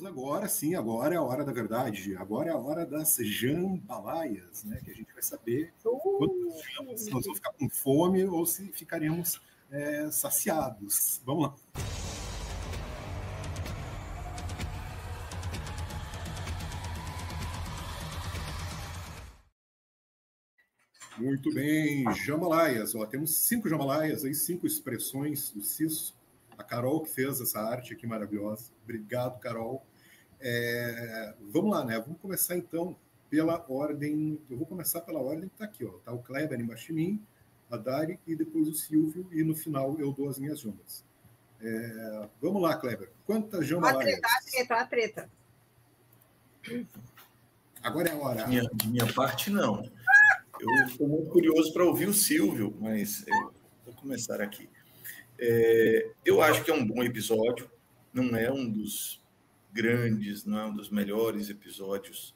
Vamos agora, sim, agora é a hora da verdade. Agora é a hora das jambalaias, né? Que a gente vai saber quantas jambas, se nós vamos ficar com fome ou se ficaremos saciados. Vamos lá. Muito bem, jambalaias. Ó, temos 5 jambalaias, aí, 5 expressões do Cisso. A Carol que fez essa arte aqui maravilhosa. Obrigado, Carol. Vamos lá, né? Vamos começar então pela ordem. Eu vou começar pela ordem que está aqui, ó. Tá o Kleber embaixo de mim, a Dari e depois o Silvio, e no final eu dou as minhas jambas. Vamos lá, Kleber. Quantas jambalaias? A treta. Agora é a hora. Minha parte, não. Eu estou muito curioso para ouvir o Silvio, mas eu vou começar aqui. Eu acho que é um bom episódio, não é um dos grandes, não é um dos melhores episódios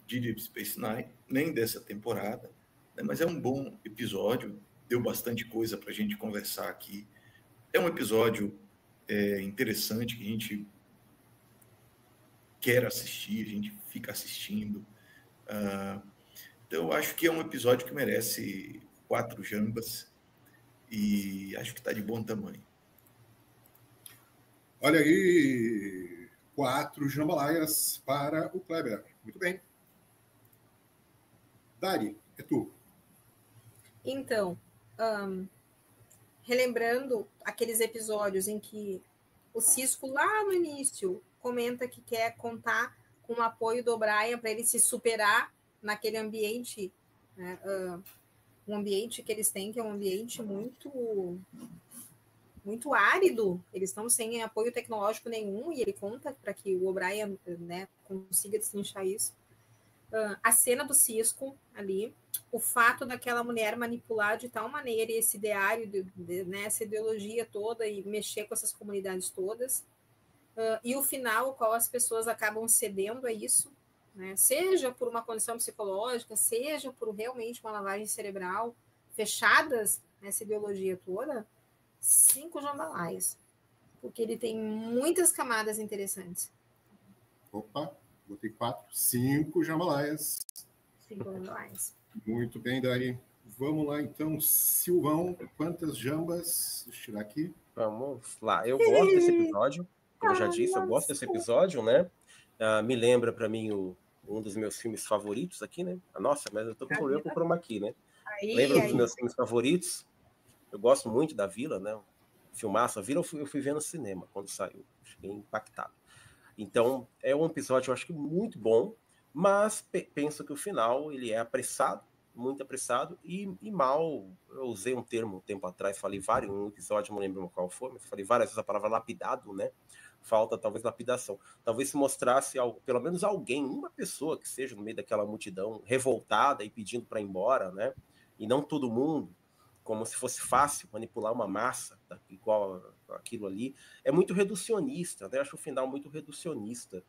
de Deep Space Nine, nem dessa temporada, né, mas é um bom episódio, deu bastante coisa para a gente conversar aqui. É um episódio interessante que a gente quer assistir, a gente fica assistindo. Então, eu acho que é um episódio que merece 4 jambas e acho que está de bom tamanho. Olha aí, 4 jambalaias para o Kleber. Muito bem. Dari, é tu. Então, relembrando aqueles episódios em que o Cisco, lá no início, comenta que quer contar com o apoio do O'Brien para ele se superar naquele ambiente, né, um ambiente que eles têm, que é um ambiente muito árido, eles estão sem apoio tecnológico nenhum, e ele conta para que o O'Brien, né, consiga destrinchar isso. A cena do Cisco ali, o fato daquela mulher manipular de tal maneira esse ideário, né, essa ideologia toda e mexer com essas comunidades todas, e o final, o qual as pessoas acabam cedendo a isso, né, seja por uma condição psicológica, seja por realmente uma lavagem cerebral, fechadas nessa ideologia toda, 5 jambalaias, porque ele tem muitas camadas interessantes. Opa, botei 4, 5 jambalaias. 5 jambalaias. Muito bem, Dari. Vamos lá, então, Silvão, quantas jambas? Deixa eu tirar aqui. Vamos lá. Eu gosto desse episódio, como eu já disse, eu gosto desse episódio, né? Me lembra para mim um dos meus filmes favoritos aqui, né? Nossa, mas eu tô com problema com o chroma aqui, né? Lembra dos meus filmes favoritos? Eu gosto muito da Vila, né? Filmaço. A Vila eu fui ver no cinema quando saiu. Fiquei impactado. Então, é um episódio, eu acho que muito bom, mas penso que o final, ele é apressado, muito apressado, e mal, eu usei um termo um tempo atrás, falei um episódio, não lembro qual foi, mas falei várias vezes a palavra lapidado, né? Falta talvez lapidação. Talvez se mostrasse pelo menos alguém, uma pessoa que seja no meio daquela multidão revoltada e pedindo para ir embora, né? E não todo mundo, como se fosse fácil manipular uma massa igual aquilo ali. É muito reducionista, né? Acho o final muito reducionista,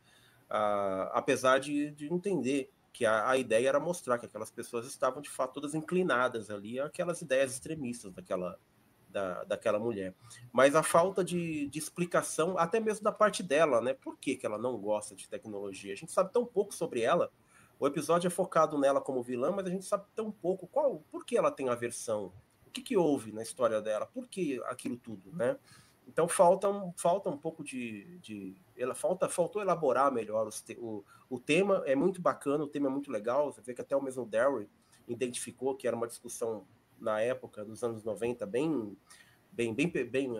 apesar de entender que a ideia era mostrar que aquelas pessoas estavam de fato todas inclinadas ali àquelas ideias extremistas daquela mulher. Mas a falta de explicação, até mesmo da parte dela, né? Por que ela não gosta de tecnologia? A gente sabe tão pouco sobre ela. O episódio é focado nela como vilã, mas a gente sabe tão pouco por que ela tem aversão, o que houve na história dela, por que aquilo tudo, né? Então falta um pouco faltou elaborar melhor o tema. É muito bacana, o tema é muito legal. Você vê que até o mesmo Darryl identificou que era uma discussão na época, nos anos 90,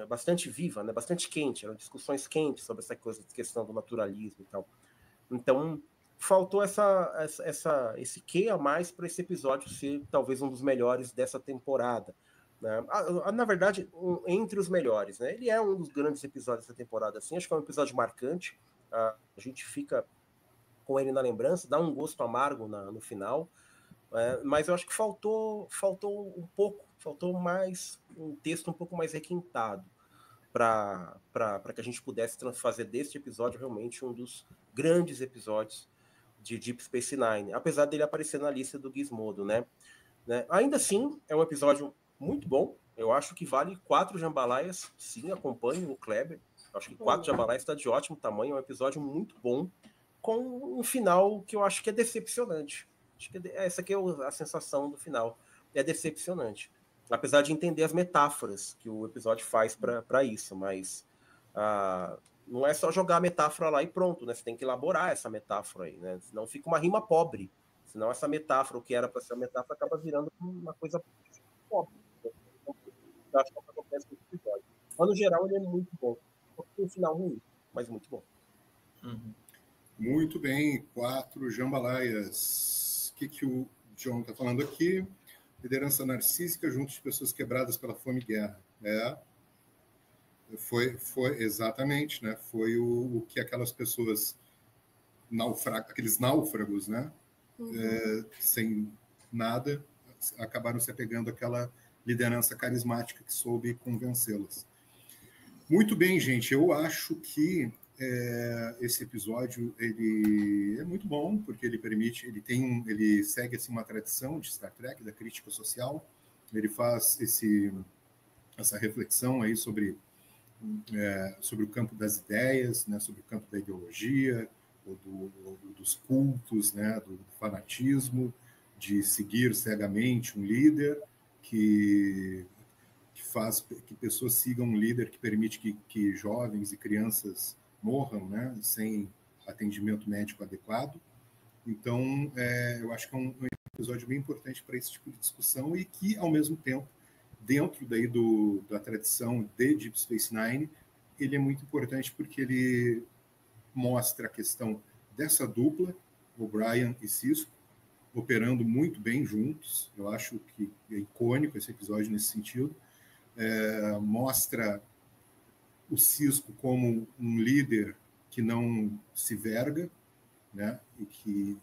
bastante viva, né? Bastante quente, eram discussões quentes sobre essa questão do naturalismo e tal. Então faltou esse quê a mais para esse episódio ser talvez um dos melhores dessa temporada. Na verdade, entre os melhores, né? Ele é um dos grandes episódios da temporada, assim. Acho que é um episódio marcante. A gente fica com ele na lembrança, dá um gosto amargo no final, mas eu acho que faltou um pouco, faltou mais um texto um pouco mais requintado para que a gente pudesse fazer deste episódio realmente um dos grandes episódios de Deep Space Nine, apesar dele aparecer na lista do Gizmodo, né? Ainda assim, é um episódio muito bom. Eu acho que vale 4 jambalaias. Sim, acompanho o Kleber. Acho que 4 Jambalaias está de ótimo tamanho, é um episódio muito bom, com um final que eu acho que é decepcionante. Acho que essa aqui é a sensação do final. É decepcionante. Apesar de entender as metáforas que o episódio faz para isso, mas não é só jogar a metáfora lá e pronto, né? Você tem que elaborar essa metáfora aí, né? Senão fica uma rima pobre. Senão essa metáfora, o que era para ser uma metáfora, acaba virando uma coisa pobre. Eu acho que é o que acontece nesse episódio. Mas, no geral, ele é muito bom. Tem um final ruim, mas muito bom. Muito bem, 4 Jambalaias. O que o John está falando aqui? Liderança narcísica junto de pessoas quebradas pela fome e guerra. Foi exatamente, né? Foi o que aquelas pessoas aqueles náufragos, né? Sem nada, acabaram se apegando àquela liderança carismática que soube convencê-las. Muito bem, gente. Eu acho que esse episódio ele é muito bom porque ele segue assim, uma tradição de Star Trek da crítica social. Ele faz essa reflexão aí sobre o campo das ideias, né, sobre o campo da ideologia, dos cultos, né, do fanatismo, de seguir cegamente um líder que faz que pessoas sigam um líder que permite que jovens e crianças morram, né, sem atendimento médico adequado. Então, eu acho que é um episódio bem importante para esse tipo de discussão e que, ao mesmo tempo, dentro daí da tradição de Deep Space Nine, ele é muito importante porque ele mostra a questão dessa dupla, O'Brien e Sisko, operando muito bem juntos. Eu acho que é icônico esse episódio nesse sentido. Mostra o Sisko como um líder que não se verga, né? E que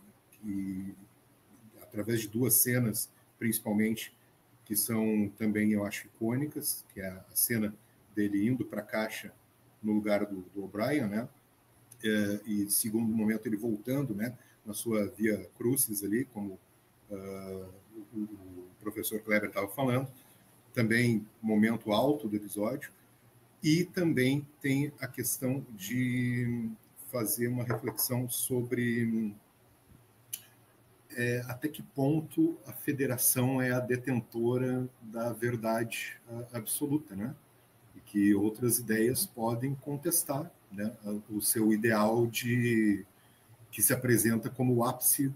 através de 2 cenas, principalmente, que são também, eu acho, icônicas, que é a cena dele indo para a caixa no lugar do O'Brien, né? E, segundo momento, ele voltando, né, na sua via crucis ali, como o professor Kleber estava falando. Também momento alto do episódio. E também tem a questão de fazer uma reflexão sobre até que ponto a federação é a detentora da verdade absoluta, né? E que outras ideias podem contestar, né, o seu ideal que se apresenta como o ápice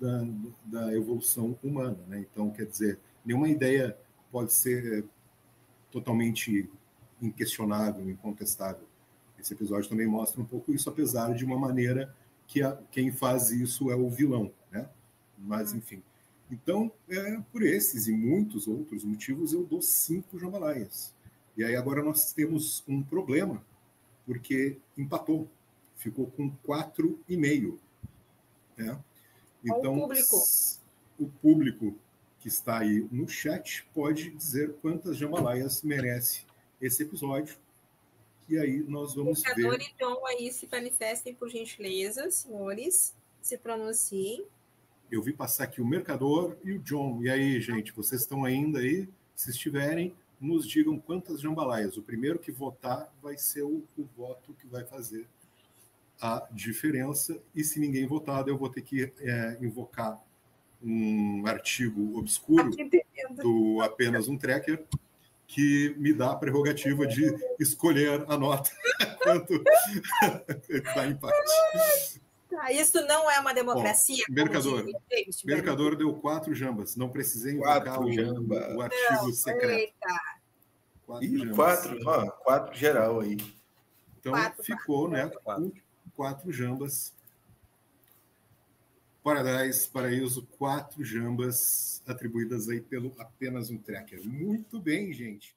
da evolução humana, né? Então, quer dizer, nenhuma ideia pode ser totalmente inquestionável, incontestável. Esse episódio também mostra um pouco isso, apesar de uma maneira que quem faz isso é o vilão, né? Mas, enfim. Então, por esses e muitos outros motivos, eu dou 5 jambalaias. E aí agora nós temos um problema, porque empatou. Ficou com 4,5. Né? Então, o público que está aí no chat pode dizer quantas jambalaias merece esse episódio. E aí nós vamos ver. O e John aí se manifestem, por gentileza, senhores. Se pronunciem. Eu vi passar aqui o Mercador e o John. E aí, gente, vocês estão ainda aí? Se estiverem, nos digam quantas jambalaias. O primeiro que votar vai ser o voto que vai fazer a diferença. E se ninguém votar, eu vou ter que invocar um artigo obscuro do Apenas um Tracker, que me dá a prerrogativa de escolher a nota quanto dá empate. Isso não é uma democracia. Bom, Mercador deu 4 jambas. Não precisei invocar o artigo secreto. 4 geral aí. Então ficou, né? 4 jambas. Paraíso, 4 jambas atribuídas aí pelo Apenas um Tracker. Muito bem, gente.